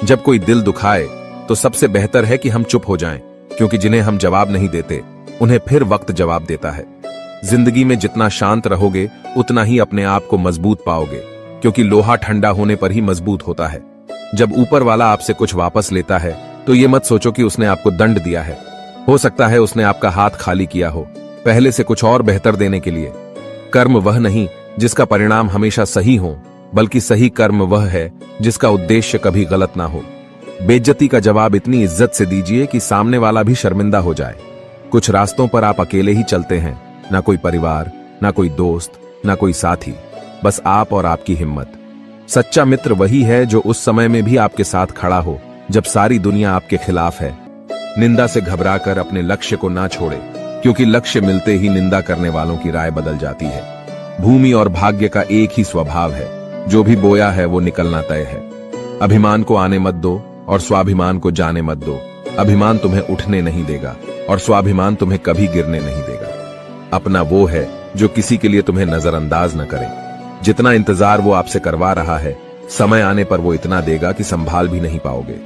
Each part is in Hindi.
जब कोई दिल दुखाए तो सबसे बेहतर है कि हम चुप हो जाएं, क्योंकि जिन्हें हम जवाब नहीं देते उन्हें फिर वक्त जवाब देता है। जिंदगी में जितना शांत रहोगे उतना ही अपने आप को मजबूत पाओगे, क्योंकि लोहा ठंडा होने पर ही मजबूत होता है। जब ऊपर वाला आपसे कुछ वापस लेता है तो ये मत सोचो कि उसने आपको दंड दिया है। हो सकता है उसने आपका हाथ खाली किया हो, पहले से कुछ और बेहतर देने के लिए। कर्म वह नहीं जिसका परिणाम हमेशा सही हो, बल्कि सही कर्म वह है जिसका उद्देश्य कभी गलत ना हो। बेइज्जती का जवाब इतनी इज्जत से दीजिए कि सामने वाला भी शर्मिंदा हो जाए। कुछ रास्तों पर आप अकेले ही चलते हैं, ना कोई परिवार, ना कोई दोस्त, ना कोई साथी, बस आप और आपकी हिम्मत। सच्चा मित्र वही है जो उस समय में भी आपके साथ खड़ा हो जब सारी दुनिया आपके खिलाफ है। निंदा से घबराकर अपने लक्ष्य को ना छोड़े, क्योंकि लक्ष्य मिलते ही निंदा करने वालों की राय बदल जाती है। भूमि और भाग्य का एक ही स्वभाव है, जो भी बोया है वो निकलना तय है। अभिमान को आने मत दो और स्वाभिमान को जाने मत दो। अभिमान तुम्हें उठने नहीं देगा और स्वाभिमान तुम्हें कभी गिरने नहीं देगा। अपना वो है जो किसी के लिए तुम्हें नजरअंदाज न करे। जितना इंतजार वो आपसे करवा रहा है, समय आने पर वो इतना देगा कि संभाल भी नहीं पाओगे।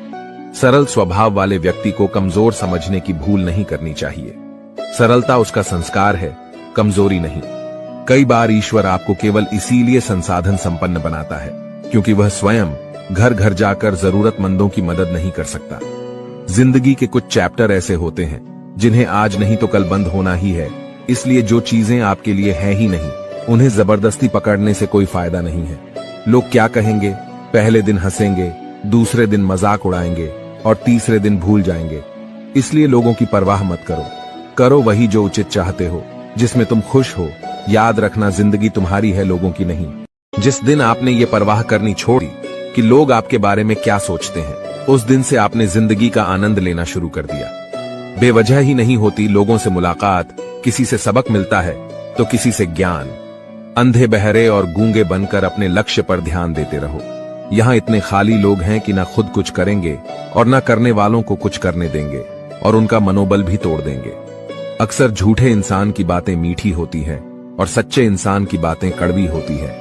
सरल स्वभाव वाले व्यक्ति को कमजोर समझने की भूल नहीं करनी चाहिए। सरलता उसका संस्कार है, कमजोरी नहीं। कई बार ईश्वर आपको केवल इसीलिए संसाधन संपन्न बनाता है क्योंकि वह स्वयं घर घर जाकर जरूरतमंदों की मदद नहीं कर सकता। जिंदगी के कुछ चैप्टर ऐसे होते हैं जिन्हें आज नहीं तो कल बंद होना ही है, इसलिए जो चीजें आपके लिए है ही नहीं उन्हें जबरदस्ती पकड़ने से कोई फायदा नहीं है। लोग क्या कहेंगे, पहले दिन हंसेंगे, दूसरे दिन मजाक उड़ाएंगे और तीसरे दिन भूल जाएंगे। इसलिए लोगों की परवाह मत करो, करो वही जो उचित चाहते हो, जिसमें तुम खुश हो। याद रखना, जिंदगी तुम्हारी है, लोगों की नहीं। जिस दिन आपने ये परवाह करनी छोड़ी कि लोग आपके बारे में क्या सोचते हैं, उस दिन से आपने जिंदगी का आनंद लेना शुरू कर दिया। बेवजह ही नहीं होती लोगों से मुलाकात, किसी से सबक मिलता है तो किसी से ज्ञान। अंधे बहरे और गूंगे बनकर अपने लक्ष्य पर ध्यान देते रहो। यहाँ इतने खाली लोग हैं कि ना खुद कुछ करेंगे और ना करने वालों को कुछ करने देंगे और उनका मनोबल भी तोड़ देंगे। अक्सर झूठे इंसान की बातें मीठी होती हैं और सच्चे इंसान की बातें कड़वी होती है।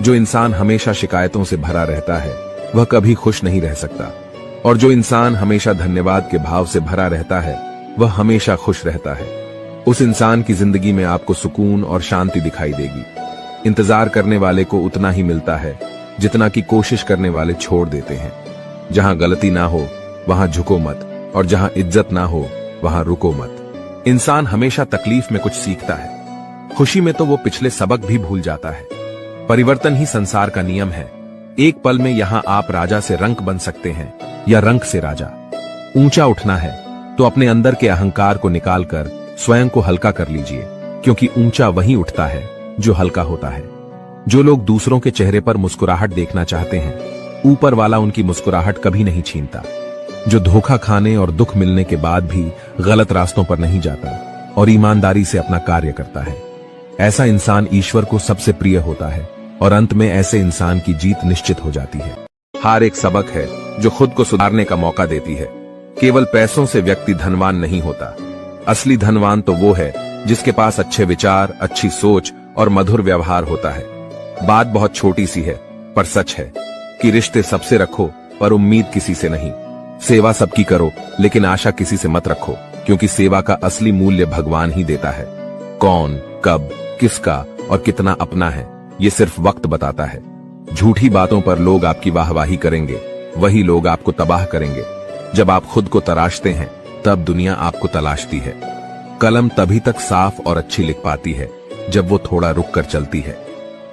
जो इंसान हमेशा शिकायतों से भरा रहता है वह कभी खुश नहीं रह सकता, और जो इंसान हमेशा धन्यवाद के भाव से भरा रहता है वह हमेशा खुश रहता है। उस इंसान की जिंदगी में आपको सुकून और शांति दिखाई देगी। इंतजार करने वाले को उतना ही मिलता है जितना कि कोशिश करने वाले छोड़ देते हैं। जहां गलती ना हो वहां झुको मत, और जहां इज्जत ना हो वहां रुको मत। इंसान हमेशा तकलीफ में कुछ सीखता है, खुशी में तो वो पिछले सबक भी भूल जाता है। परिवर्तन ही संसार का नियम है। एक पल में यहां आप राजा से रंक बन सकते हैं या रंक से राजा। ऊंचा उठना है तो अपने अंदर के अहंकार को निकालकर स्वयं को हल्का कर लीजिए, क्योंकि ऊंचा वही उठता है जो हल्का होता है। जो लोग दूसरों के चेहरे पर मुस्कुराहट देखना चाहते हैं, ऊपर वाला उनकी मुस्कुराहट कभी नहीं छीनता। जो धोखा खाने और दुख मिलने के बाद भी गलत रास्तों पर नहीं जाता और ईमानदारी से अपना कार्य करता है, ऐसा इंसान ईश्वर को सबसे प्रिय होता है और अंत में ऐसे इंसान की जीत निश्चित हो जाती है। हार एक सबक है जो खुद को सुधारने का मौका देती है। केवल पैसों से व्यक्ति धनवान नहीं होता। असली धनवान तो वो है जिसके पास अच्छे विचार, अच्छी सोच और मधुर व्यवहार होता है। बात बहुत छोटी सी है पर सच है कि रिश्ते सबसे रखो पर उम्मीद किसी से नहीं। सेवा सबकी करो लेकिन आशा किसी से मत रखो, क्योंकि सेवा का असली मूल्य भगवान ही देता है। कौन, कब, किसका और कितना अपना है, ये सिर्फ वक्त बताता है। झूठी बातों पर लोग आपकी वाहवाही करेंगे, वही लोग आपको तबाह करेंगे। जब आप खुद को तराशते हैं तब दुनिया आपको तलाशती है। कलम तभी तक साफ और अच्छी लिख पाती है जब वो थोड़ा रुक कर चलती है।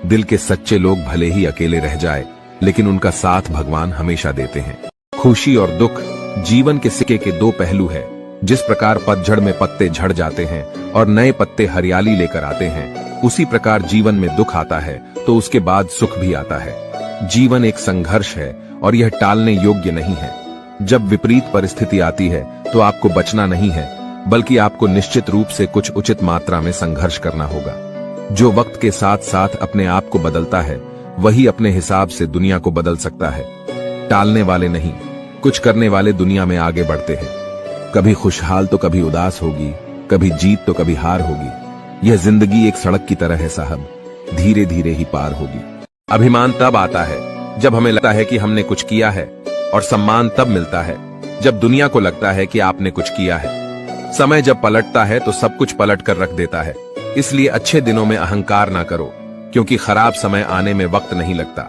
दिल के सच्चे लोग भले ही अकेले रह जाए, लेकिन उनका साथ भगवान हमेशा देते हैं। खुशी और दुख जीवन के सिक्के के दो पहलू है। जिस प्रकार पतझड़ में पत्ते झड़ जाते हैं और नए पत्ते हरियाली लेकर आते हैं, उसी प्रकार जीवन में दुख आता है तो उसके बाद सुख भी आता है। जीवन एक संघर्ष है और यह टालने योग्य नहीं है। जब विपरीत परिस्थिति आती है तो आपको बचना नहीं है, बल्कि आपको निश्चित रूप से कुछ उचित मात्रा में संघर्ष करना होगा। जो वक्त के साथ साथ अपने आप को बदलता है, वही अपने हिसाब से दुनिया को बदल सकता है। टालने वाले नहीं, कुछ करने वाले दुनिया में आगे बढ़ते हैं। कभी खुशहाल तो कभी उदास होगी, कभी जीत तो कभी हार होगी। यह जिंदगी एक सड़क की तरह है साहब, धीरे धीरे ही पार होगी। अभिमान तब आता है जब हमें लगता है कि हमने कुछ किया है, और सम्मान तब मिलता है जब दुनिया को लगता है कि आपने कुछ किया है। समय जब पलटता है तो सब कुछ पलट कर रख देता है। इसलिए अच्छे दिनों में अहंकार ना करो, क्योंकि खराब समय आने में वक्त नहीं लगता।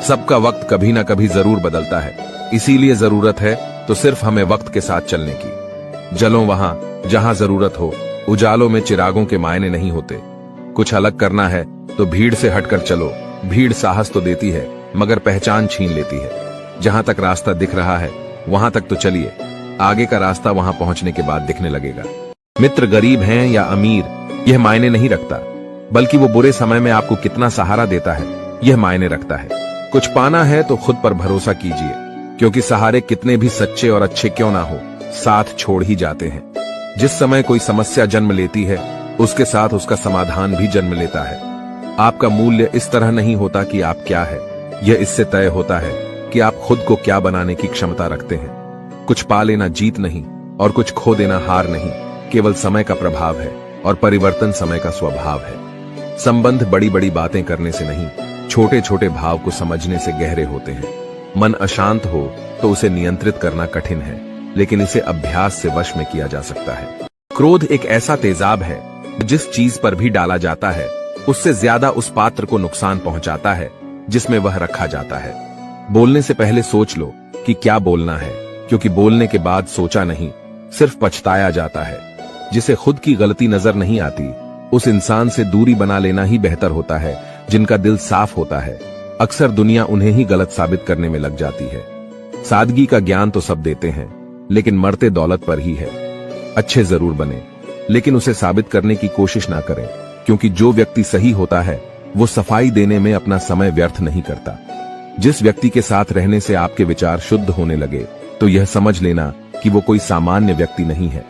सबका वक्त कभी ना कभी जरूर बदलता है, इसीलिए जरूरत है तो सिर्फ हमें वक्त के साथ चलने की। जलो वहां जहां जरूरत हो, उजालों में चिरागों के मायने नहीं होते। कुछ अलग करना है तो भीड़ से हटकर चलो। भीड़ साहस तो देती है मगर पहचान छीन लेती है। जहां तक रास्ता दिख रहा है वहां तक तो चलिए, आगे का रास्ता वहां पहुंचने के बाद दिखने लगेगा। मित्र गरीब हैं या अमीर यह मायने नहीं रखता, बल्कि वो बुरे समय में आपको कितना सहारा देता है यह मायने रखता है। कुछ पाना है तो खुद पर भरोसा कीजिए, क्योंकि सहारे कितने भी सच्चे और अच्छे क्यों ना हो, साथ छोड़ ही जाते हैं। जिस समय कोई समस्या जन्म लेती है उसके साथ उसका समाधान भी जन्म लेता है। आपका मूल्य इस तरह नहीं होता कि आप क्या है, यह इससे तय होता है कि आप खुद को क्या बनाने की क्षमता रखते हैं। कुछ पा लेना जीत नहीं और कुछ खो देना हार नहीं, केवल समय का प्रभाव है और परिवर्तन समय का स्वभाव है। संबंध बड़ी बड़ी बातें करने से नहीं, छोटे छोटे भाव को समझने से गहरे होते हैं। मन अशांत हो तो उसे नियंत्रित करना कठिन है, लेकिन इसे अभ्यास से वश में किया जा सकता है। क्रोध एक ऐसा तेजाब है जिस चीज पर भी डाला जाता है उससे ज्यादा उस पात्र को नुकसान पहुंचाता है जिसमें वह रखा जाता है। बोलने से पहले सोच लो कि क्या बोलना है, क्योंकि बोलने के बाद सोचा नहीं, सिर्फ पछताया जाता है। जिसे खुद की गलती नजर नहीं आती उस इंसान से दूरी बना लेना ही बेहतर होता है। जिनका दिल साफ होता है अक्सर दुनिया उन्हें ही गलत साबित करने में लग जाती है। सादगी का ज्ञान तो सब देते हैं, लेकिन मरते दौलत पर ही है। अच्छे जरूर बने, लेकिन उसे साबित करने की कोशिश ना करें, क्योंकि जो व्यक्ति सही होता है वो सफाई देने में अपना समय व्यर्थ नहीं करता। जिस व्यक्ति के साथ रहने से आपके विचार शुद्ध होने लगे तो यह समझ लेना कि वो कोई सामान्य व्यक्ति नहीं है।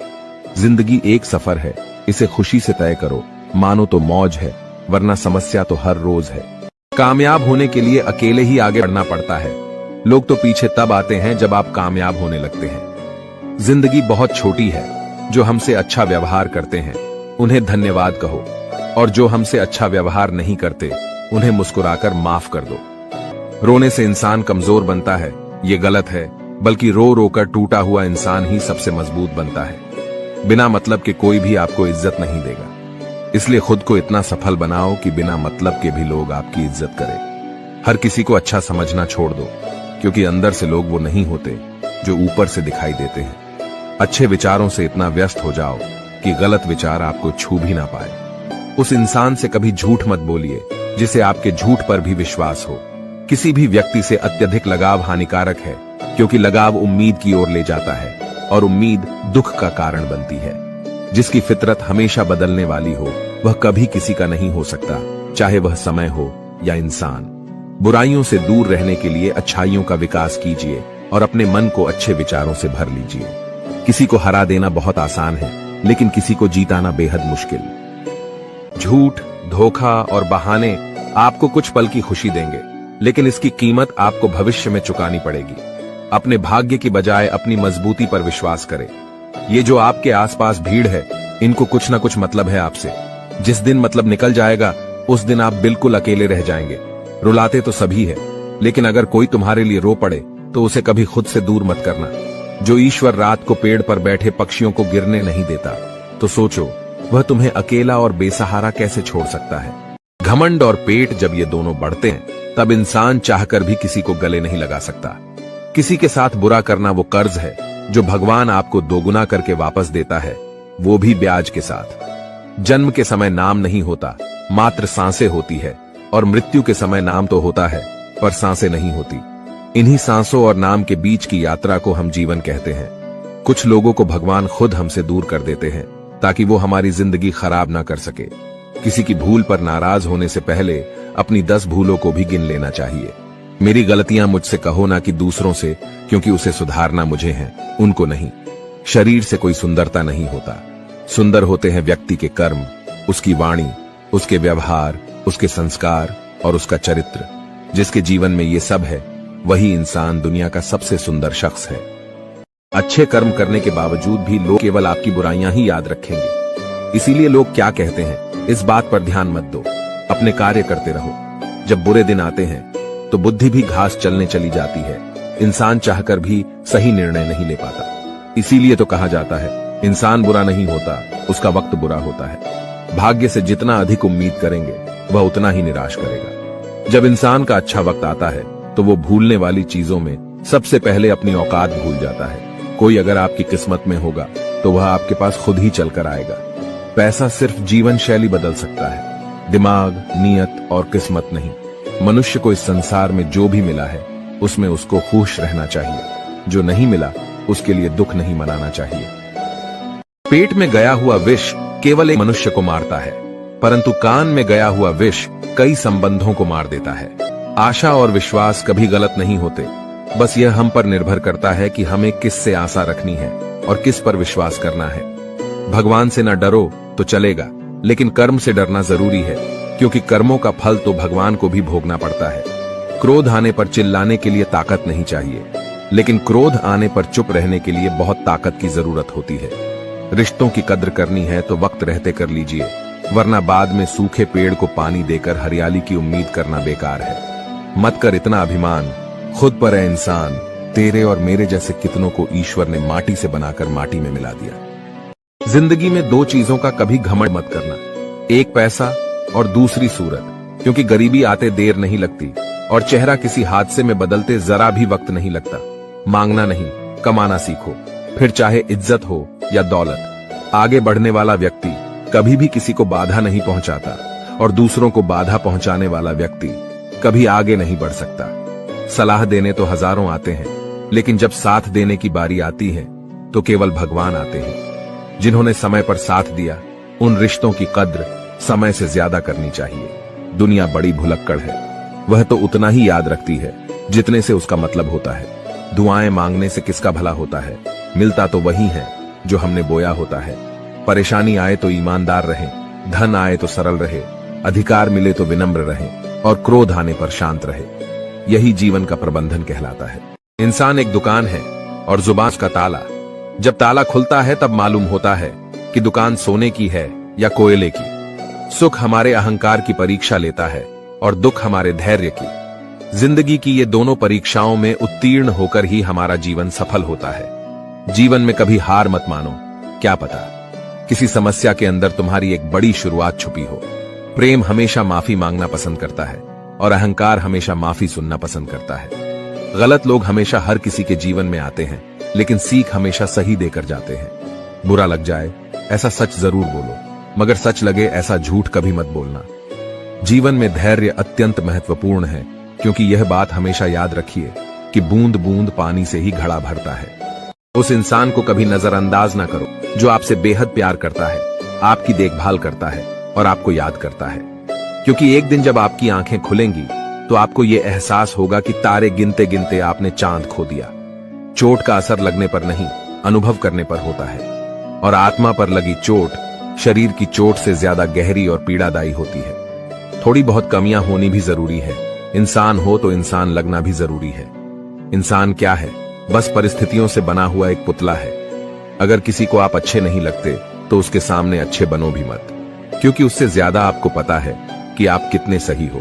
जिंदगी एक सफर है, इसे खुशी से तय करो, मानो तो मौज है, वरना समस्या तो हर रोज है। कामयाब होने के लिए अकेले ही आगे बढ़ना पड़ता है। लोग तो पीछे तब आते हैं जब आप कामयाब होने लगते हैं। जिंदगी बहुत छोटी है। जो हमसे अच्छा व्यवहार करते हैं उन्हें धन्यवाद कहो, और जो हमसे अच्छा व्यवहार नहीं करते उन्हें मुस्कुराकर माफ कर दो। रोने से इंसान कमजोर बनता है ये गलत है, बल्कि रो रो कर टूटा हुआ इंसान ही सबसे मजबूत बनता है। बिना मतलब के कोई भी आपको इज्जत नहीं देगा, इसलिए खुद को इतना सफल बनाओ कि बिना मतलब के भी लोग आपकी इज्जत करें। हर किसी को अच्छा समझना छोड़ दो, क्योंकि अंदर से लोग वो नहीं होते जो ऊपर से दिखाई देते हैं। अच्छे विचारों से इतना व्यस्त हो जाओ कि गलत विचार आपको छू भी ना पाए। उस इंसान से कभी झूठ मत बोलिए जिसे आपके झूठ पर भी विश्वास हो। किसी भी व्यक्ति से अत्यधिक लगाव हानिकारक है, क्योंकि लगाव उम्मीद की ओर ले जाता है और उम्मीद दुख का कारण बनती है। जिसकी फितरत हमेशा बदलने वाली हो वह कभी किसी का नहीं हो सकता, चाहे वह समय हो या इंसान। बुराइयों से दूर रहने के लिए अच्छाइयों का विकास कीजिए और अपने मन को अच्छे विचारों से भर लीजिए। किसी को हरा देना बहुत आसान है, लेकिन किसी को जीताना बेहद मुश्किल। झूठ, धोखा और बहाने आपको कुछ पल की खुशी देंगे, लेकिन इसकी कीमत आपको भविष्य में चुकानी पड़ेगी। अपने भाग्य की बजाय अपनी मजबूती पर विश्वास करें। ये जो आपके आसपास भीड़ है, इनको कुछ ना कुछ मतलब है आपसे। जिस दिन मतलब निकल जाएगा उस दिन आप बिल्कुल अकेले रह जाएंगे। रुलाते तो सभी है, लेकिन अगर कोई तुम्हारे लिए रो पड़े तो उसे कभी खुद से दूर मत करना। जो ईश्वर रात को पेड़ पर बैठे पक्षियों को गिरने नहीं देता, तो सोचो वह तुम्हें अकेला और बेसहारा कैसे छोड़ सकता है। घमंड और पेट जब ये दोनों बढ़ते हैं तब इंसान चाहकर भी किसी को गले नहीं लगा सकता। किसी के साथ बुरा करना वो कर्ज है जो भगवान आपको दोगुना करके वापस देता है, वो भी ब्याज के साथ। जन्म के समय नाम नहीं होता, मात्र सांसें होती है, और मृत्यु के समय नाम तो होता है पर सांसें नहीं होती। इन्हीं सांसों और नाम के बीच की यात्रा को हम जीवन कहते हैं। कुछ लोगों को भगवान खुद हमसे दूर कर देते हैं ताकि वो हमारी जिंदगी खराब ना कर सके। किसी की भूल पर नाराज होने से पहले अपनी 10 भूलों को भी गिन लेना चाहिए। मेरी गलतियां मुझसे कहो ना कि दूसरों से, क्योंकि उसे सुधारना मुझे है, उनको नहीं। शरीर से कोई सुंदरता नहीं होता, सुंदर होते हैं व्यक्ति के कर्म, उसकी वाणी, उसके व्यवहार, उसके संस्कार और उसका चरित्र। जिसके जीवन में ये सब है वही इंसान दुनिया का सबसे सुंदर शख्स है। अच्छे कर्म करने के बावजूद भी लोग केवल आपकी बुराइयां ही याद रखेंगे। इसीलिए लोग क्या कहते हैं इस बात पर ध्यान मत दो, अपने कार्य करते रहो। जब बुरे दिन आते हैं तो बुद्धि भी घास चलने चली जाती है, इंसान चाहकर भी सही निर्णय नहीं ले पाता। इसीलिए तो कहा जाता है, इंसान बुरा नहीं होता, उसका वक्त बुरा होता है। भाग्य से जितना अधिक उम्मीद करेंगे वह उतना ही निराश करेगा। जब इंसान का अच्छा वक्त आता है तो वो भूलने वाली चीजों में सबसे पहले अपनी औकात भूल जाता है। कोई अगर आपकी किस्मत में होगा तो वह आपके पास खुद ही चलकर आएगा। पैसा सिर्फ जीवन शैली बदल सकता है, दिमाग, नियत और किस्मत नहीं। मनुष्य को इस संसार में जो भी मिला है उसमें उसको खुश रहना चाहिए। जो नहीं मिला उसके लिए दुख नहीं मनाना चाहिए। पेट में गया हुआ विष केवल एक मनुष्य को मारता है, परंतु कान में गया हुआ विष कई संबंधों को मार देता है। आशा और विश्वास कभी गलत नहीं होते, बस यह हम पर निर्भर करता है कि हमें किस से आशा रखनी है और किस पर विश्वास करना है। भगवान से न डरो तो चलेगा, लेकिन कर्म से डरना जरूरी है, क्योंकि कर्मों का फल तो भगवान को भी भोगना पड़ता है। क्रोध आने पर चिल्लाने के लिए ताकत नहीं चाहिए, लेकिन क्रोध आने पर चुप रहने के लिए बहुत ताकत की जरूरत होती है। रिश्तों की कद्र करनी है तो वक्त रहते कर लीजिए, वरना बाद में सूखे पेड़ को पानी देकर हरियाली की उम्मीद करना बेकार है। मत कर इतना अभिमान, खुद पर है इंसान। तेरे और मेरे जैसे कितनों को ईश्वर ने माटी से बनाकर माटी में मिला दिया। जिंदगी में दो चीजों का कभी घमंड मत करना, एक पैसा और दूसरी सूरत, क्योंकि गरीबी आते देर नहीं लगती और चेहरा किसी हादसे में बदलते जरा भी वक्त नहीं लगता। मांगना नहीं, कमाना सीखो, फिर चाहे इज्जत हो या दौलत। आगे बढ़ने वाला व्यक्ति कभी भी किसी को बाधा नहीं पहुंचाता और दूसरों को बाधा पहुंचाने वाला व्यक्ति कभी आगे नहीं बढ़ सकता। सलाह देने तो हजारों आते हैं, लेकिन जब साथ देने की बारी आती है तो केवल भगवान आते हैं। जिन्होंने समय पर साथ दिया उन रिश्तों की कद्र समय से ज्यादा करनी चाहिए। दुनिया बड़ी भुलक्कड़ है, वह तो उतना ही याद रखती है जितने से उसका मतलब होता है। दुआएं मांगने से किसका भला होता है, मिलता तो वही है जो हमने बोया होता है। परेशानी आए तो ईमानदार रहें, धन आए तो सरल रहे, अधिकार मिले तो विनम्र रहें और क्रोध आने पर शांत रहे। यही जीवन का प्रबंधन कहलाता है। इंसान एक दुकान है और जुबान का ताला। जब ताला खुलता है तब मालूम होता है कि दुकान सोने की है या कोयले की। सुख हमारे अहंकार की परीक्षा लेता है और दुख हमारे धैर्य की। जिंदगी की ये दोनों परीक्षाओं में उत्तीर्ण होकर ही हमारा जीवन सफल होता है। जीवन में कभी हार मत मानो, क्या पता किसी समस्या के अंदर तुम्हारी एक बड़ी शुरुआत छुपी हो। प्रेम हमेशा माफी मांगना पसंद करता है और अहंकार हमेशा माफी सुनना पसंद करता है। गलत लोग हमेशा हर किसी के जीवन में आते हैं, लेकिन सीख हमेशा सही देकर जाते हैं। बुरा लग जाए ऐसा सच जरूर बोलो, मगर सच लगे ऐसा झूठ कभी मत बोलना। जीवन में धैर्य अत्यंत महत्वपूर्ण है, क्योंकि यह बात हमेशा याद रखिए कि बूंद बूंद पानी से ही घड़ा भरता है। उस इंसान को कभी नजरअंदाज ना करो जो आपसे बेहद प्यार करता है, आपकी देखभाल करता है और आपको याद करता है। क्योंकि एक दिन जब आपकी आंखें खुलेंगी तो आपको यह एहसास होगा कि तारे गिनते गिनते आपने चांद खो दिया। चोट का असर लगने पर नहीं, अनुभव करने पर होता है, और आत्मा पर लगी चोट शरीर की चोट से ज्यादा गहरी और पीड़ादायी होती है। थोड़ी बहुत कमियां होनी भी जरूरी है। इंसान हो तो इंसान लगना भी जरूरी है। इंसान क्या है? बस परिस्थितियों से बना हुआ एक पुतला है। अगर किसी को आप अच्छे नहीं लगते तो उसके सामने अच्छे बनो भी मत, क्योंकि उससे ज्यादा आपको पता है कि आप कितने सही हो।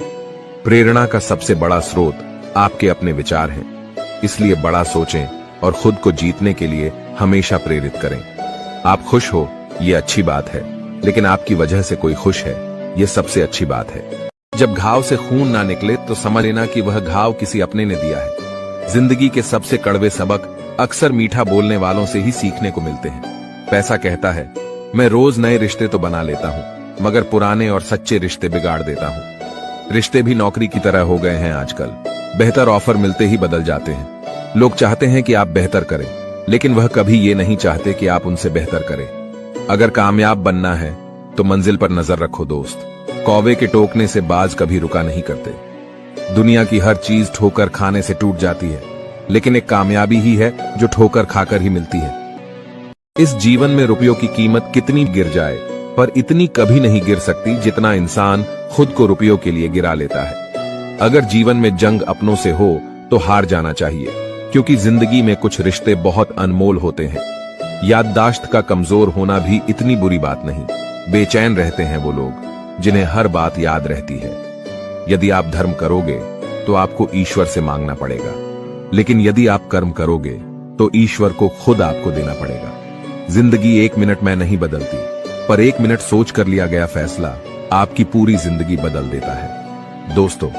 प्रेरणा का सबसे बड़ा स्रोत आपके अपने विचार हैं, इसलिए बड़ा सोचें और खुद को जीतने के लिए हमेशा प्रेरित करें। आप खुश हो ये अच्छी बात है, लेकिन आपकी वजह से कोई खुश है ये सबसे अच्छी बात है। जब घाव से खून ना निकले तो समझ लेना कि वह घाव किसी अपने ने दिया है। जिंदगी के सबसे कड़वे सबक अक्सर मीठा बोलने वालों से ही सीखने को मिलते हैं। पैसा कहता है, मैं रोज नए रिश्ते तो बना लेता हूँ, मगर पुराने और सच्चे रिश्ते बिगाड़ देता हूँ। रिश्ते भी नौकरी की तरह हो गए हैं आजकल, बेहतर ऑफर मिलते ही बदल जाते हैं। लोग चाहते हैं कि आप बेहतर करें, लेकिन वह कभी ये नहीं चाहते कि आप उनसे बेहतर करें। अगर कामयाब बनना है तो मंजिल पर नजर रखो दोस्त। कौवे के टोकने से बाज कभी रुका नहीं करते। दुनिया की हर चीज ठोकर खाने से टूट जाती है, लेकिन एक कामयाबी ही है जो ठोकर खाकर ही मिलती है। इस जीवन में रुपयों की कीमत कितनी गिर जाए, पर इतनी कभी नहीं गिर सकती जितना इंसान खुद को रुपयों के लिए गिरा लेता है। अगर जीवन में जंग अपनों से हो तो हार जाना चाहिए, क्योंकि जिंदगी में कुछ रिश्ते बहुत अनमोल होते हैं। याददाश्त का कमजोर होना भी इतनी बुरी बात नहीं। बेचैन रहते हैं वो लोग जिन्हें हर बात याद रहती है। यदि आप धर्म करोगे तो आपको ईश्वर से मांगना पड़ेगा, लेकिन यदि आप कर्म करोगे तो ईश्वर को खुद आपको देना पड़ेगा। जिंदगी 1 मिनट में नहीं बदलती, पर 1 मिनट सोच कर लिया गया फैसला आपकी पूरी जिंदगी बदल देता है। दोस्तों,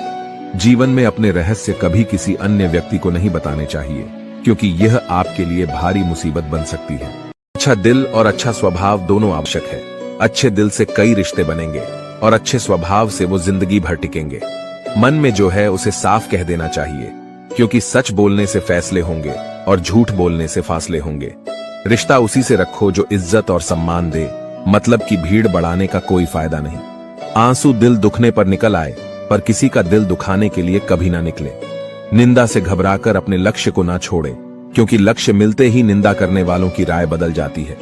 जीवन में अपने रहस्य कभी किसी अन्य व्यक्ति को नहीं बताने चाहिए, क्योंकि यह आपके लिए भारी मुसीबत बन सकती है। अच्छा दिल और अच्छा स्वभाव दोनों आवश्यक है। अच्छे दिल से कई रिश्ते बनेंगे और अच्छे स्वभाव से वो जिंदगी भर टिकेंगे। मन में जो है उसे साफ कह देना चाहिए, क्योंकि सच बोलने से फैसले होंगे और झूठ बोलने से फासले होंगे। रिश्ता उसी से रखो जो इज्जत और सम्मान दे, मतलब की भीड़ बढ़ाने का कोई फायदा नहीं। आंसू दिल दुखने पर निकल आए, पर किसी का दिल दुखाने के लिए कभी ना निकले। निंदा से घबराकर अपने लक्ष्य को ना छोड़े, क्योंकि लक्ष्य मिलते ही निंदा करने वालों की राय बदल जाती है।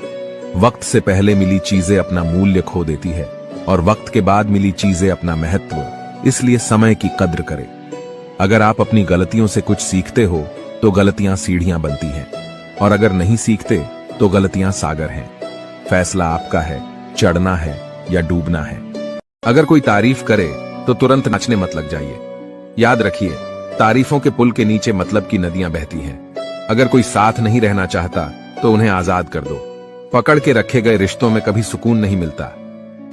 वक्त से पहले मिली चीजें अपना मूल्य खो देती है और वक्त के बाद मिली चीजें अपना महत्व, इसलिए समय की कद्र करें। अगर आप अपनी गलतियों से कुछ सीखते हो तो गलतियां सीढ़ियां बनती हैं, और अगर नहीं सीखते तो गलतियां सागर हैं। फैसला आपका है, चढ़ना है या डूबना है। अगर कोई तारीफ करे तो तुरंत नाचने मत लग जाइए। याद रखिए, तारीफों के पुल के नीचे मतलब की नदियां बहती हैं। अगर कोई साथ नहीं रहना चाहता तो उन्हें आजाद कर दो। पकड़ के रखे गए रिश्तों में कभी सुकून नहीं मिलता।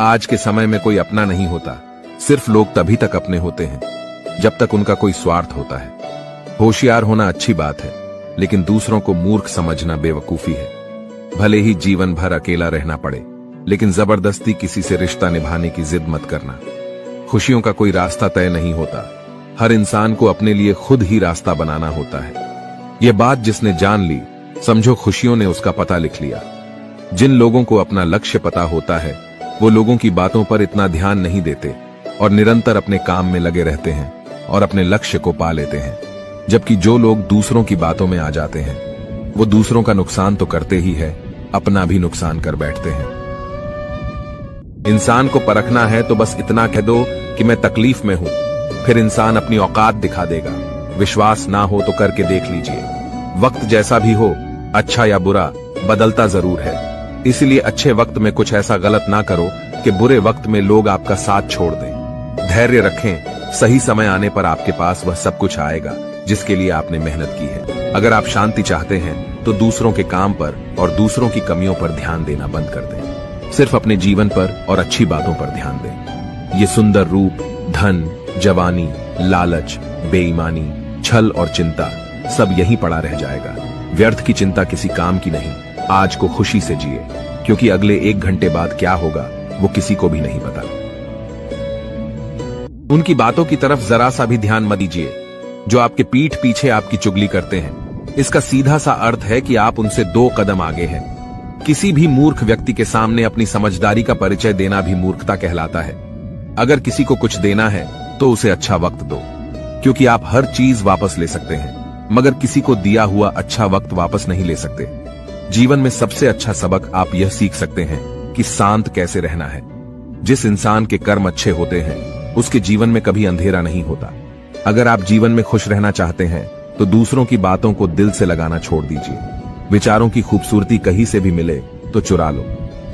आज के समय में कोई अपना नहीं होता, सिर्फ लोग तभी तक अपने होते हैं जब तक उनका कोई स्वार्थ होता है। होशियार होना अच्छी बात है, लेकिन दूसरों को मूर्ख समझना बेवकूफी है। भले ही जीवन भर अकेला रहना पड़े, लेकिन जबरदस्ती किसी से रिश्ता निभाने की जिद मत करना। खुशियों का कोई रास्ता तय नहीं होता, हर इंसान को अपने लिए खुद ही रास्ता बनाना होता है। यह बात जिसने जान ली, समझो खुशियों ने उसका पता लिख लिया। जिन लोगों को अपना लक्ष्य पता होता है, वो लोगों की बातों पर इतना ध्यान नहीं देते और निरंतर अपने काम में लगे रहते हैं और अपने लक्ष्य को पा लेते हैं। जबकि जो लोग दूसरों की बातों में आ जाते हैं, वो दूसरों का नुकसान तो करते ही है, अपना भी नुकसान कर बैठते हैं। इंसान को परखना है तो बस इतना कह दो कि मैं तकलीफ में हूं, फिर इंसान अपनी औकात दिखा देगा। विश्वास ना हो तो करके देख लीजिए। वक्त जैसा भी हो, अच्छा या बुरा, बदलता जरूर है। इसलिए अच्छे वक्त में कुछ ऐसा गलत ना करो कि बुरे वक्त में लोग आपका साथ छोड़ दें। धैर्य रखें, सही समय आने पर आपके पास वह सब कुछ आएगा जिसके लिए आपने मेहनत की है। अगर आप शांति चाहते हैं तो दूसरों के काम पर और दूसरों की कमियों पर ध्यान देना बंद कर दें। सिर्फ अपने जीवन पर और अच्छी बातों पर ध्यान दें। ये सुंदर रूप, धन, जवानी, लालच, बेईमानी, छल और चिंता सब यहीं पड़ा रह जाएगा। व्यर्थ की चिंता किसी काम की नहीं। आज को खुशी से जिए, क्योंकि अगले 1 घंटे बाद क्या होगा वो किसी को भी नहीं पता। उनकी बातों की तरफ जरा सा भी ध्यान मत दीजिए जो आपके पीठ पीछे आपकी चुगली करते हैं। इसका सीधा सा अर्थ है कि आप उनसे 2 कदम आगे हैं। किसी भी मूर्ख व्यक्ति के सामने अपनी समझदारी का परिचय देना भी मूर्खता कहलाता है। अगर किसी को कुछ देना है तो उसे अच्छा वक्त दो, क्योंकि आप हर चीज वापस ले सकते हैं, मगर किसी को दिया हुआ अच्छा वक्त वापस नहीं ले सकते। जीवन में सबसे अच्छा सबक आप यह सीख सकते हैं कि शांत कैसे रहना है। जिस इंसान के कर्म अच्छे होते हैं, उसके जीवन में कभी अंधेरा नहीं होता। अगर आप जीवन में खुश रहना चाहते हैं तो दूसरों की बातों को दिल से लगाना छोड़ दीजिए। विचारों की खूबसूरती कहीं से भी मिले तो चुरा लो,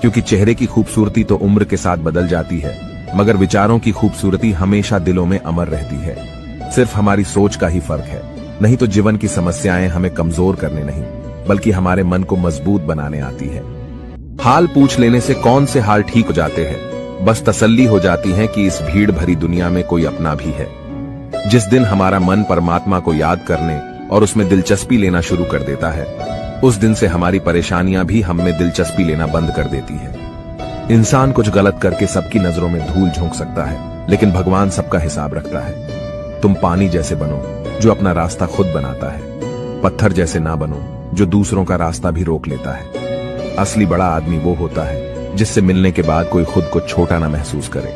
क्योंकि चेहरे की खूबसूरती तो उम्र के साथ बदल जाती है, मगर विचारों की खूबसूरती हमेशा दिलों में अमर रहती है। सिर्फ हमारी सोच का ही फर्क है। नहीं तो जीवन की समस्याएं हमें कमजोर करने नहीं, बल्कि हमारे मन को मजबूत बनाने आती है। हाल पूछ लेने से कौन से हाल ठीक हो जाते हैं, बस तसल्ली हो जाती है कि इस भीड़ भरी दुनिया में कोई अपना भी है। जिस दिन हमारा मन परमात्मा को याद करने और उसमें दिलचस्पी लेना शुरू कर देता है, उस दिन से हमारी परेशानियां भी हम में दिलचस्पी लेना बंद कर देती है। इंसान कुछ गलत करके सबकी नजरों में धूल झोंक सकता है, लेकिन भगवान सबका हिसाब रखता है। तुम पानी जैसे बनो जो अपना रास्ता खुद बनाता है, पत्थर जैसे ना बनो जो दूसरों का रास्ता भी रोक लेता है। असली बड़ा आदमी वो होता है जिससे मिलने के बाद कोई खुद को छोटा ना महसूस करे।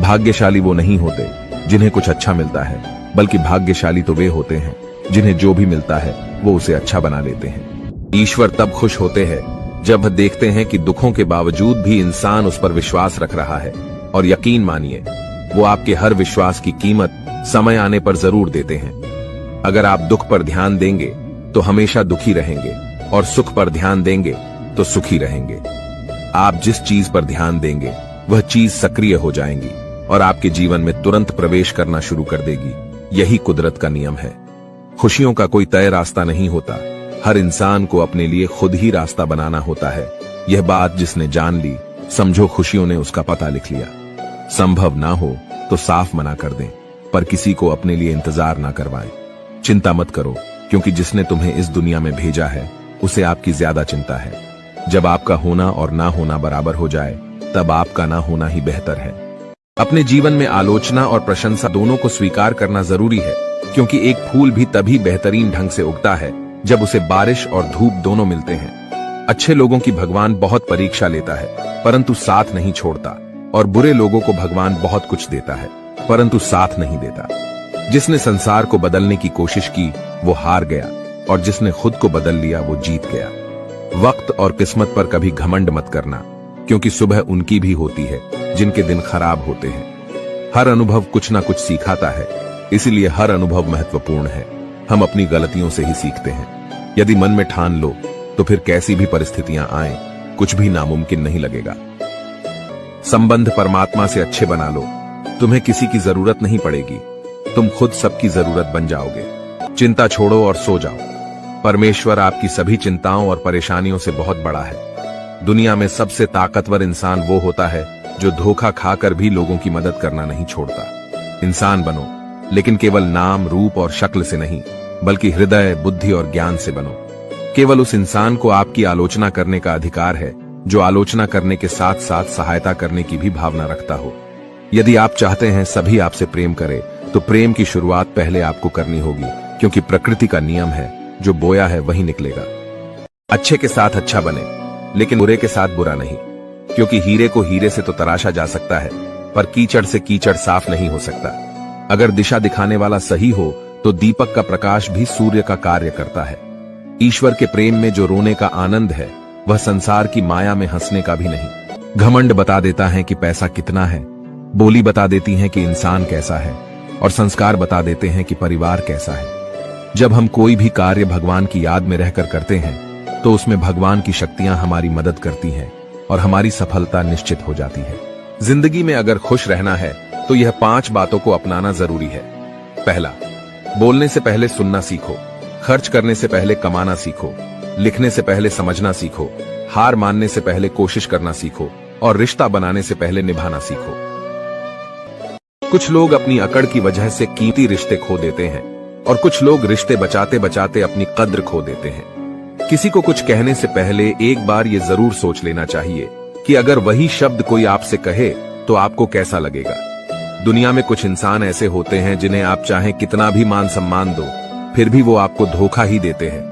भाग्यशाली वो नहीं होते जिन्हें कुछ अच्छा मिलता है, बल्कि भाग्यशाली तो वे होते हैं जिन्हें जो भी मिलता है वो उसे अच्छा बना लेते हैं। ईश्वर तब खुश होते हैं जब वह देखते हैं कि दुखों के बावजूद भी इंसान उस पर विश्वास रख रहा है, और यकीन मानिए वो आपके हर विश्वास की कीमत समय आने पर जरूर देते हैं। अगर आप दुख पर ध्यान देंगे तो हमेशा दुखी रहेंगे, और सुख पर ध्यान देंगे तो सुखी रहेंगे। आप जिस चीज पर ध्यान देंगे वह चीज सक्रिय हो जाएंगी और आपके जीवन में तुरंत प्रवेश करना शुरू कर देगी। यही कुदरत का नियम है। खुशियों का कोई तय रास्ता नहीं होता, हर इंसान को अपने लिए खुद ही रास्ता बनाना होता है। यह बात जिसने जान ली, समझो खुशियों ने उसका पता लिख लिया। संभव ना हो तो साफ मना कर दें, पर किसी को अपने लिए इंतजार ना करवाएं। चिंता मत करो, क्योंकि जिसने तुम्हें इस दुनिया में भेजा है उसे आपकी ज्यादा चिंता है। जब आपका होना और ना होना बराबर हो जाए, तब आपका ना होना ही बेहतर है। अपने जीवन में आलोचना और प्रशंसा दोनों को स्वीकार करना जरूरी है, क्योंकि एक फूल भी तभी बेहतरीन ढंग से उगता है जब उसे बारिश और धूप दोनों मिलते हैं। अच्छे लोगों की भगवान बहुत परीक्षा लेता है, परंतु साथ नहीं छोड़ता, और बुरे लोगों को भगवान बहुत कुछ देता है, परंतु साथ नहीं देता। जिसने संसार को बदलने की कोशिश की वो हार गया, और जिसने खुद को बदल लिया वो जीत गया। वक्त और किस्मत पर कभी घमंड मत करना, क्योंकि सुबह उनकी भी होती है जिनके दिन खराब होते हैं। हर अनुभव कुछ ना कुछ सिखाता है, इसलिए हर अनुभव महत्वपूर्ण है। हम अपनी गलतियों से ही सीखते हैं। यदि मन में ठान लो तो फिर कैसी भी परिस्थितियां आए, कुछ भी नामुमकिन नहीं लगेगा। संबंध परमात्मा से अच्छे बना लो, तुम्हें किसी की जरूरत नहीं पड़ेगी, तुम खुद सबकी जरूरत बन जाओगे। चिंता छोड़ो और सो जाओ। परमेश्वर आपकी सभी चिंताओं और परेशानियों से बहुत बड़ा है। दुनिया में सबसे ताकतवर इंसान वो होता है जो धोखा खाकर भी लोगों की मदद करना नहीं छोड़ता। इंसान बनो, लेकिन केवल नाम, रूप और शक्ल से नहीं, बल्कि हृदय, बुद्धि और ज्ञान से बनो। केवल उस इंसान को आपकी आलोचना करने का अधिकार है जो आलोचना करने के साथ साथ सहायता करने की भी भावना रखता हो। यदि आप चाहते हैं सभी आपसे प्रेम करें, तो प्रेम की शुरुआत पहले आपको करनी होगी, क्योंकि प्रकृति का नियम है, जो बोया है वही निकलेगा। अच्छे के साथ अच्छा बने, लेकिन बुरे के साथ बुरा नहीं, क्योंकि हीरे को हीरे से तो तराशा जा सकता है, पर कीचड़ से कीचड़ साफ नहीं हो सकता। अगर दिशा दिखाने वाला सही हो तो दीपक का प्रकाश भी सूर्य का कार्य करता है। ईश्वर के प्रेम में जो रोने का आनंद है, वह संसार की माया में हंसने का भी नहीं। घमंड बता देता है कि पैसा कितना है, बोली बता देती है कि इंसान कैसा है, और संस्कार बता देते हैं कि परिवार कैसा है। जब हम कोई भी कार्य भगवान की याद में रहकर करते हैं, तो उसमें भगवान की शक्तियां हमारी मदद करती हैं और हमारी सफलता निश्चित हो जाती है। जिंदगी में अगर खुश रहना है तो यह 5 बातों को अपनाना जरूरी है। पहला, बोलने से पहले सुनना सीखो, खर्च करने से पहले कमाना सीखो, लिखने से पहले समझना सीखो, हार मानने से पहले कोशिश करना सीखो, और रिश्ता बनाने से पहले निभाना सीखो। कुछ लोग अपनी अकड़ की वजह से कीमती रिश्ते खो देते हैं, और कुछ लोग रिश्ते बचाते बचाते अपनी कद्र खो देते हैं। किसी को कुछ कहने से पहले एक बार ये जरूर सोच लेना चाहिए कि अगर वही शब्द कोई आपसे कहे तो आपको कैसा लगेगा। दुनिया में कुछ इंसान ऐसे होते हैं जिन्हें आप चाहे कितना भी मान सम्मान दो, फिर भी वो आपको धोखा ही देते हैं,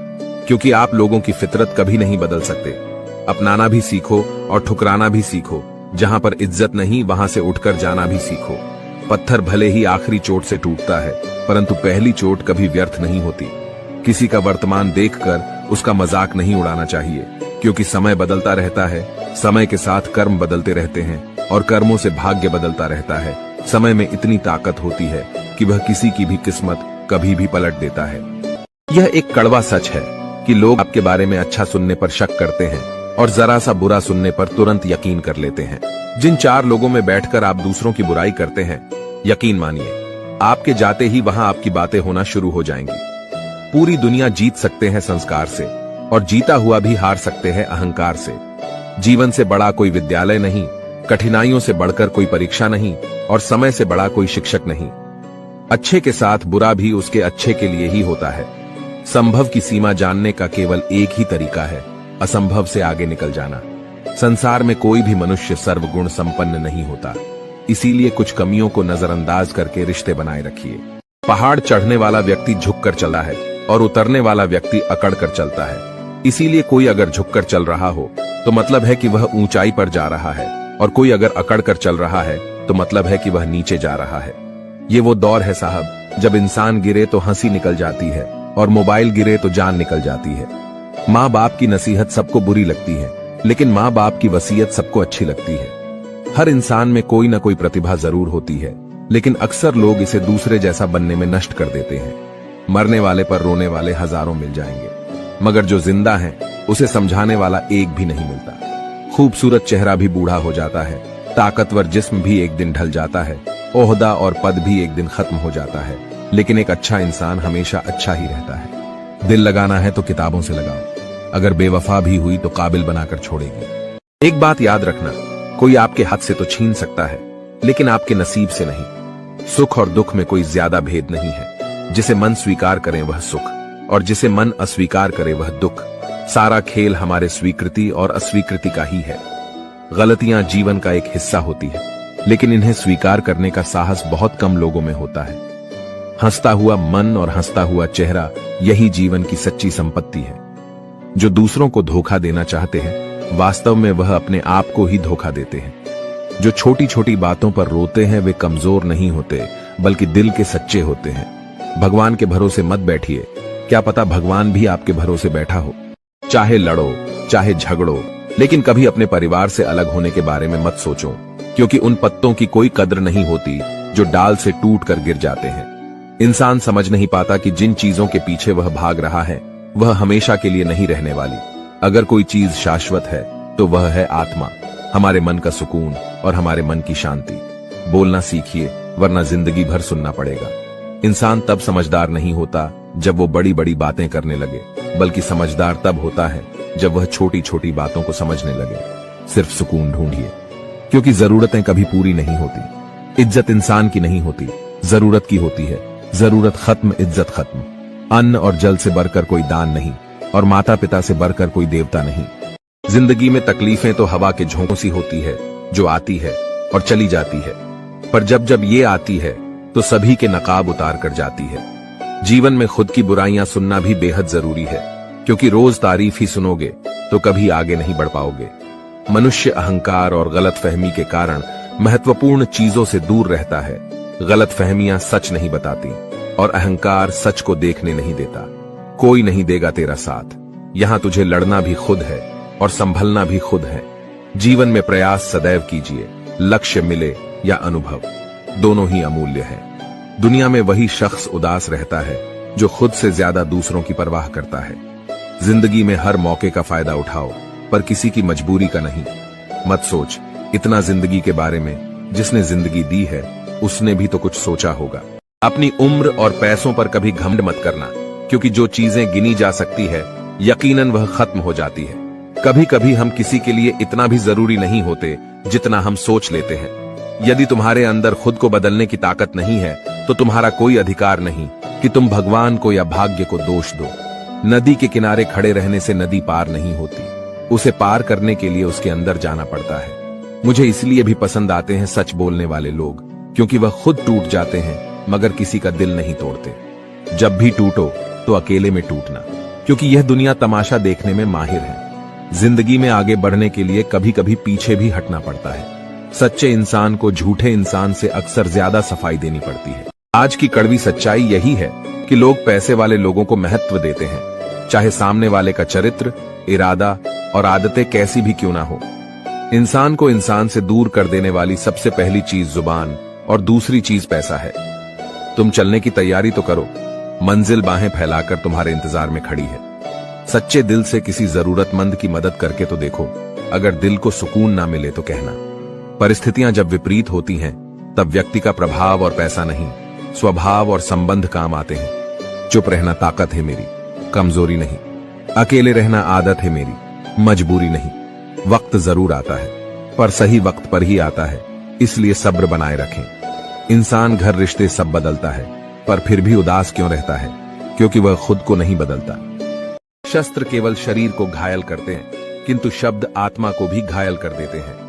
क्योंकि आप लोगों की फितरत कभी नहीं बदल सकते। अपनाना भी सीखो और ठुकराना भी सीखो। जहां पर इज्जत नहीं, वहां से उठकर जाना भी सीखो। पत्थर भले ही आखिरी चोट से टूटता है, परंतु पहली चोट कभी व्यर्थ नहीं होती। किसी का वर्तमान देखकर उसका मजाक नहीं उड़ाना चाहिए, क्योंकि समय बदलता रहता है। समय के साथ कर्म बदलते रहते हैं, और कर्मों से भाग्य बदलता रहता है। समय में इतनी ताकत होती है कि वह किसी की भी किस्मत कभी भी पलट देता है। यह एक कड़वा सच है कि लोग आपके बारे में अच्छा सुनने पर शक करते हैं और जरा सा बुरा सुनने पर तुरंत यकीन कर लेते हैं। जिन 4 लोगों में बैठकर आप दूसरों की बुराई करते हैं, यकीन मानिए आपके जाते ही वहां आपकी बातें होना शुरू हो जाएंगी। पूरी दुनिया जीत सकते हैं संस्कार से, और जीता हुआ भी हार सकते हैं अहंकार से। जीवन से बड़ा कोई विद्यालय नहीं, कठिनाइयों से बढ़कर कोई परीक्षा नहीं, और समय से बड़ा कोई शिक्षक नहीं। अच्छे के साथ बुरा भी उसके अच्छे के लिए ही होता है। संभव की सीमा जानने का केवल एक ही तरीका है, असंभव से आगे निकल जाना। संसार में कोई भी मनुष्य सर्वगुण संपन्न नहीं होता, इसीलिए कुछ कमियों को नजरअंदाज करके रिश्ते बनाए रखिए। पहाड़ चढ़ने वाला व्यक्ति झुककर चला है, और उतरने वाला व्यक्ति अकड़ कर चलता है। इसीलिए कोई अगर झुककर चल रहा हो तो मतलब है कि वह ऊंचाई पर जा रहा है, और कोई अगर अकड़ कर चल रहा है तो मतलब है कि वह नीचे जा रहा है। ये वो दौर है साहब, जब इंसान गिरे तो हंसी निकल जाती है, और मोबाइल गिरे तो जान निकल जाती है। माँ बाप की नसीहत सबको बुरी लगती है, लेकिन माँ बाप की वसीयत सबको अच्छी लगती है। हर इंसान में कोई ना कोई प्रतिभा जरूर होती है, लेकिन अक्सर लोग इसे दूसरे जैसा बनने में नष्ट कर देते हैं। मरने वाले पर रोने वाले हजारों मिल जाएंगे, मगर जो जिंदा है उसे समझाने वाला एक भी नहीं मिलता। खूबसूरत चेहरा भी बूढ़ा हो जाता है, ताकतवर जिस्म भी एक दिन ढल जाता है, ओहदा और पद भी एक दिन खत्म हो जाता है, लेकिन एक अच्छा इंसान हमेशा अच्छा ही रहता है। दिल लगाना है तो किताबों से लगाओ, अगर बेवफा भी हुई तो काबिल बनाकर छोड़ेगी। एक बात याद रखना, कोई आपके हाथ से तो छीन सकता है, लेकिन आपके नसीब से नहीं। सुख और दुख में कोई ज्यादा भेद नहीं है। जिसे मन स्वीकार करे वह सुख, और जिसे मन अस्वीकार करे वह दुख। सारा खेल हमारे स्वीकृति और अस्वीकृति का ही है। गलतियां जीवन का एक हिस्सा होती है, लेकिन इन्हें स्वीकार करने का साहस बहुत कम लोगों में होता है। हंसता हुआ मन और हंसता हुआ चेहरा, यही जीवन की सच्ची संपत्ति है। जो दूसरों को धोखा देना चाहते हैं, वास्तव में वह अपने आप को ही धोखा देते हैं। जो छोटी छोटी बातों पर रोते हैं, वे कमजोर नहीं होते, बल्कि दिल के सच्चे होते हैं। भगवान के भरोसे मत बैठिए, क्या पता भगवान भी आपके भरोसे बैठा हो। चाहे लड़ो, चाहे झगड़ो, लेकिन कभी अपने परिवार से अलग होने के बारे में मत सोचो, क्योंकि उन पत्तों की कोई कद्र नहीं होती जो डाल से टूट कर गिर जाते हैं। इंसान समझ नहीं पाता कि जिन चीजों के पीछे वह भाग रहा है, वह हमेशा के लिए नहीं रहने वाली। अगर कोई चीज शाश्वत है तो वह है आत्मा, हमारे मन का सुकून और हमारे मन की शांति। बोलना सीखिए, वरना जिंदगी भर सुनना पड़ेगा। इंसान तब समझदार नहीं होता जब वो बड़ी बड़ी बातें करने लगे, बल्कि समझदार तब होता है जब वह छोटी छोटी बातों को समझने लगे। सिर्फ सुकून ढूंढिए, क्योंकि जरूरतें कभी पूरी नहीं होती। इज्जत इंसान की नहीं होती, जरूरत की होती है। जरूरत खत्म, इज्जत खत्म। अन्न और जल से बढ़कर कोई दान नहीं, और माता पिता से बढ़कर कोई देवता नहीं। जिंदगी में तकलीफें तो हवा के झोंकों सी होती है, जो आती है और चली जाती है, पर जब जब ये आती है तो सभी के नकाब उतार कर जाती है। जीवन में खुद की बुराइयां सुनना भी बेहद जरूरी है, क्योंकि रोज तारीफ ही सुनोगे तो कभी आगे नहीं बढ़ पाओगे। मनुष्य अहंकार और गलतफहमी के कारण महत्वपूर्ण चीजों से दूर रहता है। गलतफहमियां सच नहीं बताती, और अहंकार सच को देखने नहीं देता। कोई नहीं देगा तेरा साथ, यहां तुझे लड़ना भी खुद है और संभलना भी खुद है। जीवन में प्रयास सदैव कीजिए, लक्ष्य मिले या अनुभव, दोनों ही अमूल्य है। दुनिया में वही शख्स उदास रहता है जो खुद से ज्यादा दूसरों की परवाह करता है। जिंदगी में हर मौके का फायदा उठाओ, पर किसी की मजबूरी का नहीं। मत सोच इतना जिंदगी के बारे में, जिसने जिंदगी दी है उसने भी तो कुछ सोचा होगा। अपनी उम्र और पैसों पर कभी घमंड मत करना, क्योंकि जो चीजें गिनी जा सकती है यकीनन वह खत्म हो जाती है। कभी कभी हम किसी के लिए इतना भी जरूरी नहीं होते जितना हम सोच लेते हैं। यदि तुम्हारे अंदर खुद को बदलने की ताकत नहीं है, तो तुम्हारा कोई अधिकार नहीं कि तुम भगवान को या भाग्य को दोष दो। नदी के किनारे खड़े रहने से नदी पार नहीं होती, उसे पार करने के लिए उसके अंदर जाना पड़ता है। मुझे इसलिए भी पसंद आते हैं सच बोलने वाले लोग, क्योंकि वह खुद टूट जाते हैं मगर किसी का दिल नहीं तोड़ते। जब भी टूटो तो अकेले में टूटना, क्योंकि यह दुनिया तमाशा देखने में माहिर है। जिंदगी में आगे बढ़ने के लिए कभी कभी पीछे भी हटना पड़ता है। सच्चे इंसान को झूठे इंसान से अक्सर ज्यादा सफाई देनी पड़ती है। आज की कड़वी सच्चाई यही है कि लोग पैसे वाले लोगों को महत्व देते हैं, चाहे सामने वाले का चरित्र, इरादा और आदतें कैसी भी क्यों ना हो। इंसान को इंसान से दूर कर देने वाली सबसे पहली चीज जुबान और दूसरी चीज पैसा है। तुम चलने की तैयारी तो करो, मंजिल बाहें फैलाकर तुम्हारे इंतजार में खड़ी है। सच्चे दिल से किसी जरूरतमंद की मदद करके तो देखो, अगर दिल को सुकून ना मिले तो कहना। परिस्थितियां जब विपरीत होती हैं, तब व्यक्ति का प्रभाव और पैसा नहीं, स्वभाव और संबंध काम आते हैं। चुप रहना ताकत है मेरी, कमजोरी नहीं। अकेले रहना आदत है मेरी, मजबूरी नहीं। वक्त जरूर आता है, पर सही वक्त पर ही आता है, इसलिए सब्र बनाए रखें। इंसान, घर, रिश्ते सब बदलता है, पर फिर भी उदास क्यों रहता है? क्योंकि वह खुद को नहीं बदलता। शस्त्र केवल शरीर को घायल करते हैं, किंतु शब्द आत्मा को भी घायल कर देते हैं।